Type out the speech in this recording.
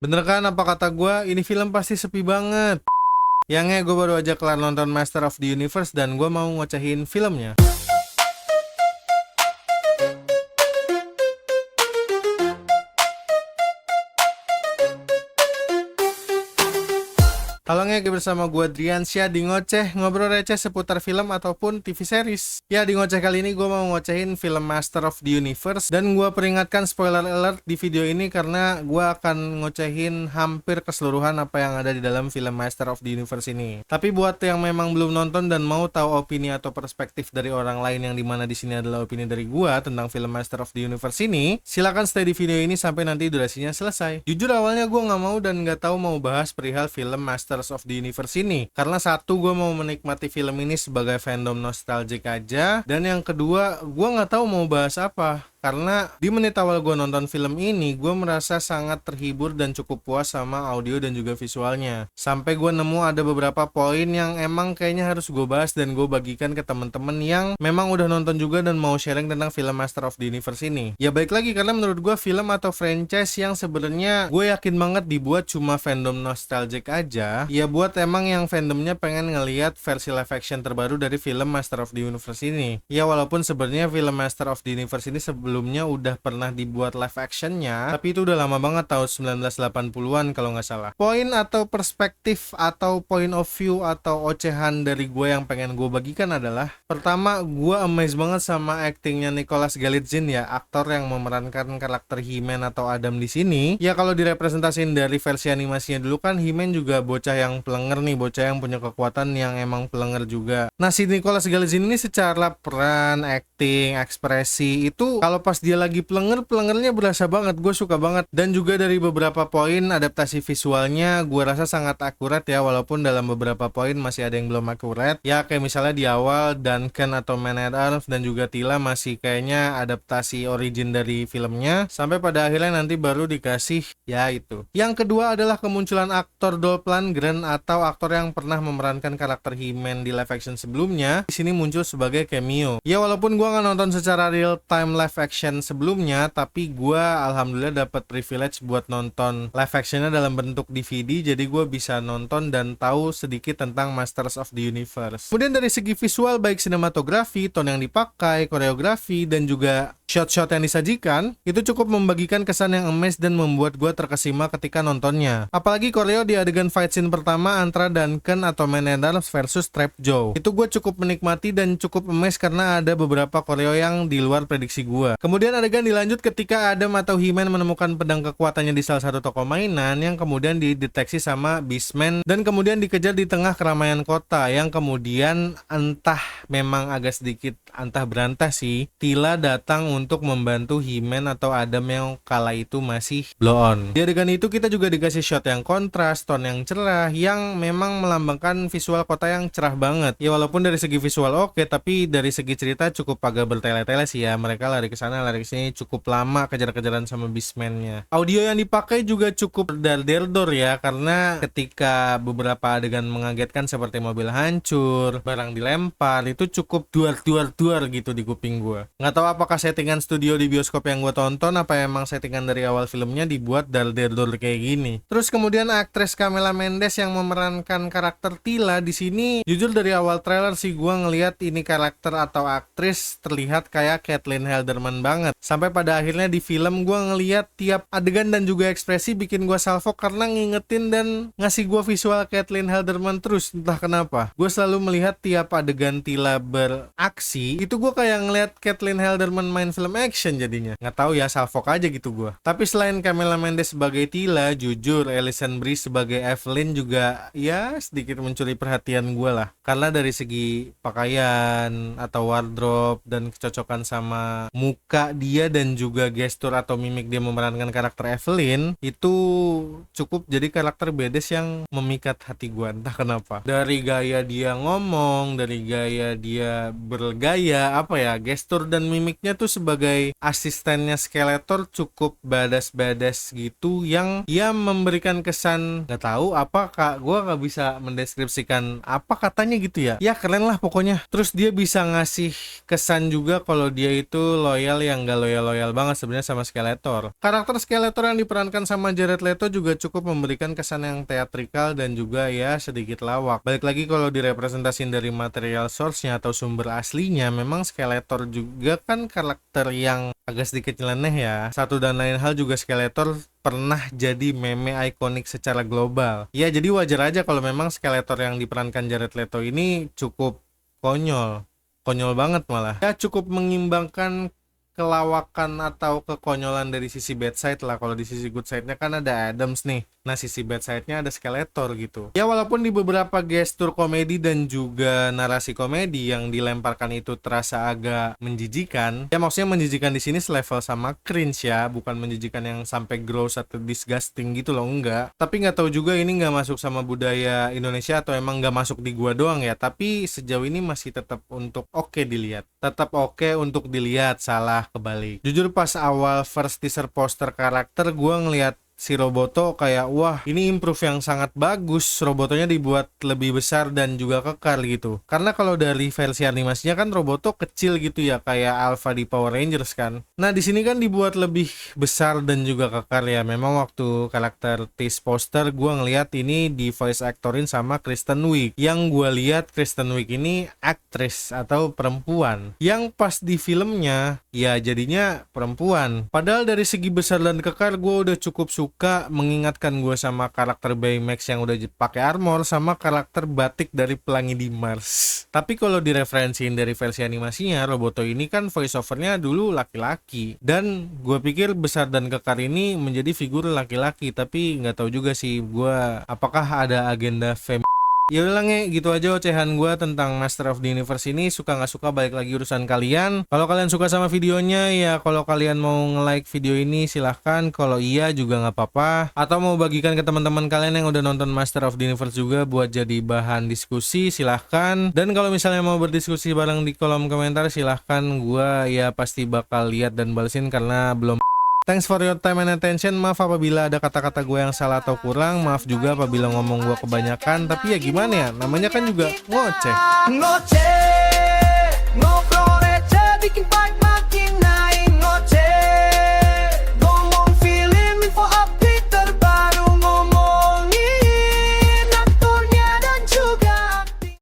Bener kan apa kata gue? Ini film pasti sepi banget. Yangnya gue baru aja kelar nonton Master of the Universe dan gue mau ngocehin filmnya. Halo ngeki, bersama gue Driansyah di Ngoceh, ngobrol receh seputar film ataupun TV series. Ya, di Ngoceh kali ini gue mau ngocehin film Master of the Universe. Dan gue peringatkan spoiler alert di video ini karena gue akan ngocehin hampir keseluruhan apa yang ada di dalam film Master of the Universe ini. Tapi buat yang memang belum nonton dan mau tahu opini atau perspektif dari orang lain yang dimana di sini adalah opini dari gue tentang film Master of the Universe ini, silakan stay di video ini sampai nanti durasinya selesai. Jujur awalnya gue nggak mau dan nggak tahu mau bahas perihal film Master of the Universe ini karena satu, gue mau menikmati film ini sebagai fandom nostalgic aja, dan yang kedua, gue nggak tahu mau bahas apa. Karena di menit awal gue nonton film ini, gue merasa sangat terhibur dan cukup puas sama audio dan juga visualnya. Sampai gue nemu ada beberapa poin yang emang kayaknya harus gue bahas dan gue bagikan ke temen-temen yang memang udah nonton juga dan mau sharing tentang film Master of the Universe ini. Ya baik lagi, karena menurut gue film atau franchise yang sebenarnya gue yakin banget dibuat cuma fandom nostalgic aja, ya buat emang yang fandomnya pengen ngelihat versi live action terbaru dari film Master of the Universe ini. Ya walaupun sebenarnya film Master of the Universe ini sebelumnya udah pernah dibuat live actionnya, tapi itu udah lama banget, tahun 1980-an kalau nggak salah. Poin atau perspektif atau point of view atau ocehan dari gue yang pengen gue bagikan adalah, pertama, gue amazed banget sama actingnya Nicholas Galitzine ya, aktor yang memerankan karakter He-Man atau Adam di sini. Ya kalau direpresentasiin dari versi animasinya dulu kan He-Man juga bocah yang pelenger nih, bocah yang punya kekuatan yang emang pelenger juga. Nah, si Nicholas Galitzine ini secara peran, acting, ekspresi itu kalau pas dia lagi pelengernya berasa banget, gue suka banget. Dan juga dari beberapa poin adaptasi visualnya gue rasa sangat akurat ya, walaupun dalam beberapa poin masih ada yang belum akurat. Ya kayak misalnya di awal Duncan atau Man at Arms dan juga Tila masih kayaknya adaptasi origin dari filmnya, sampai pada akhirnya nanti baru dikasih ya itu. Yang kedua adalah kemunculan aktor Dolph Lundgren atau aktor yang pernah memerankan karakter He-Man di live action sebelumnya. Di sini muncul sebagai cameo. Ya walaupun gue nggak nonton secara real time live action sebelumnya, tapi gue alhamdulillah dapat privilege buat nonton live actionnya dalam bentuk DVD, jadi gue bisa nonton dan tahu sedikit tentang Masters of the Universe. Kemudian dari segi visual, baik sinematografi, tone yang dipakai, koreografi, dan juga shot-shot yang disajikan, itu cukup membagikan kesan yang amazed dan membuat gue terkesima ketika nontonnya. Apalagi koreo di adegan fight scene pertama antara Duncan atau Man at Arms versus Trap Joe. Itu gue cukup menikmati dan cukup amazed karena ada beberapa koreo yang di luar prediksi gue. Kemudian adegan dilanjut ketika Adam atau He-Man menemukan pedang kekuatannya di salah satu toko mainan yang kemudian dideteksi sama Beastman dan kemudian dikejar di tengah keramaian kota, yang kemudian entah memang agak sedikit antah berantah sih, Tila datang untuk membantu He-Man atau Adam yang kala itu masih blow on. Di adegan itu kita juga dikasih shot yang kontras, tone yang cerah, yang memang melambangkan visual kota yang cerah banget. Ya walaupun dari segi visual oke, tapi dari segi cerita cukup agak bertele-tele sih ya. Mereka lari ke sana, lari ke sini, cukup lama kejar-kejaran sama Beastman-nya. Audio yang dipakai juga cukup dar-der-dor ya, karena ketika beberapa adegan mengagetkan seperti mobil hancur, barang dilempar, itu cukup duar-duar gitu di kuping gue. Nggak tahu apakah settingan studio di bioskop yang gue tonton, apa emang settingan dari awal filmnya dibuat dar-der-dor kayak gini. Terus kemudian aktris Camila Mendes yang memerankan karakter Tila di sini, jujur dari awal trailer sih gue ngelihat ini karakter atau aktris terlihat kayak Caitlin Halderman banget. Sampai pada akhirnya di film gue ngelihat tiap adegan dan juga ekspresi bikin gue salfok karena ngingetin dan ngasih gue visual Caitlin Halderman terus, entah kenapa. Gue selalu melihat tiap adegan Tila beraksi, itu gue kayak ngelihat Caitlin Halderman main film action jadinya. Nggak tahu ya, salfok aja gitu gue. Tapi selain Camila Mendes sebagai Tila, jujur Alison Brie sebagai Evelyn juga ya sedikit mencuri perhatian gue lah. Karena dari segi pakaian atau wardrobe dan kecocokan sama muka dia dan juga gestur atau mimik dia memerankan karakter Evelyn, itu cukup jadi karakter bedes yang memikat hati gue, entah kenapa. Dari gaya dia ngomong, dari gaya dia bergaya, apa ya, gestur dan mimiknya tuh sebagai asistennya Skeletor cukup badas-badas gitu, yang dia memberikan kesan, nggak tahu apa kak, gue nggak bisa mendeskripsikan apa katanya gitu ya. Ya keren lah pokoknya. Terus dia bisa ngasih kesan juga kalau dia itu loyal kali yang gak loyal-loyal banget sebenarnya sama Skeletor. Karakter Skeletor yang diperankan sama Jared Leto juga cukup memberikan kesan yang teatrikal dan juga ya sedikit lawak. Balik lagi kalau direpresentasiin dari material source-nya atau sumber aslinya, memang Skeletor juga kan karakter yang agak sedikit nyeleneh ya. Satu dan lain hal juga Skeletor pernah jadi meme ikonik secara global. Ya jadi wajar aja kalau memang Skeletor yang diperankan Jared Leto ini cukup konyol banget malah. Ya cukup mengimbangkan kelawakan atau kekonyolan dari sisi bad side lah. Kalau di sisi good side-nya kan ada Adams nih. Nah sisi bad side-nya ada Skeletor gitu. Ya walaupun di beberapa gestur komedi dan juga narasi komedi yang dilemparkan itu terasa agak menjijikan. Ya maksudnya menjijikan di sini selevel sama cringe ya, bukan menjijikan yang sampai gross atau disgusting gitu loh, enggak. Tapi nggak tahu juga ini nggak masuk sama budaya Indonesia atau emang nggak masuk di gua doang ya. Tapi sejauh ini masih tetap untuk oke dilihat. Tetap oke untuk dilihat, salah kebalik. Jujur pas awal first teaser poster karakter gua ngeliat si Roboto kayak wah ini improve yang sangat bagus, Robotonya dibuat lebih besar dan juga kekar gitu. Karena kalau dari versi animasinya kan Roboto kecil gitu ya kayak Alpha di Power Rangers kan. Nah di sini kan dibuat lebih besar dan juga kekar ya. Memang waktu karakter tease poster gua ngeliat ini di voice actorin sama Kristen Wiig. Yang gua lihat Kristen Wiig ini aktris atau perempuan. Yang pas di filmnya ya jadinya perempuan. Padahal dari segi besar dan kekar gua udah cukup suka mengingatkan gue sama karakter Baymax yang udah pakai armor sama karakter Batik dari Pelangi di Mars. Tapi kalau direferensiin dari versi animasinya, Roboto ini kan voice overnya dulu laki-laki. Dan gue pikir besar dan kekar ini menjadi figur laki-laki. Tapi nggak tahu juga sih gue apakah ada agenda fem. Ya udah nge, gitu aja ocehan gue tentang Master of the Universe ini. Suka nggak suka balik lagi urusan kalian. Kalau kalian suka sama videonya ya kalau kalian mau nge-like video ini silahkan. Kalau iya juga nggak apa-apa. Atau mau bagikan ke teman-teman kalian yang udah nonton Master of the Universe juga buat jadi bahan diskusi silahkan. Dan kalau misalnya mau berdiskusi bareng di kolom komentar silahkan. Gue ya pasti bakal lihat dan balesin karena belum. Thanks for your time and attention. Maaf apabila ada kata-kata gue yang salah atau kurang. Maaf juga apabila ngomong gue kebanyakan. Tapi ya gimana ya, namanya kan juga ngoceh.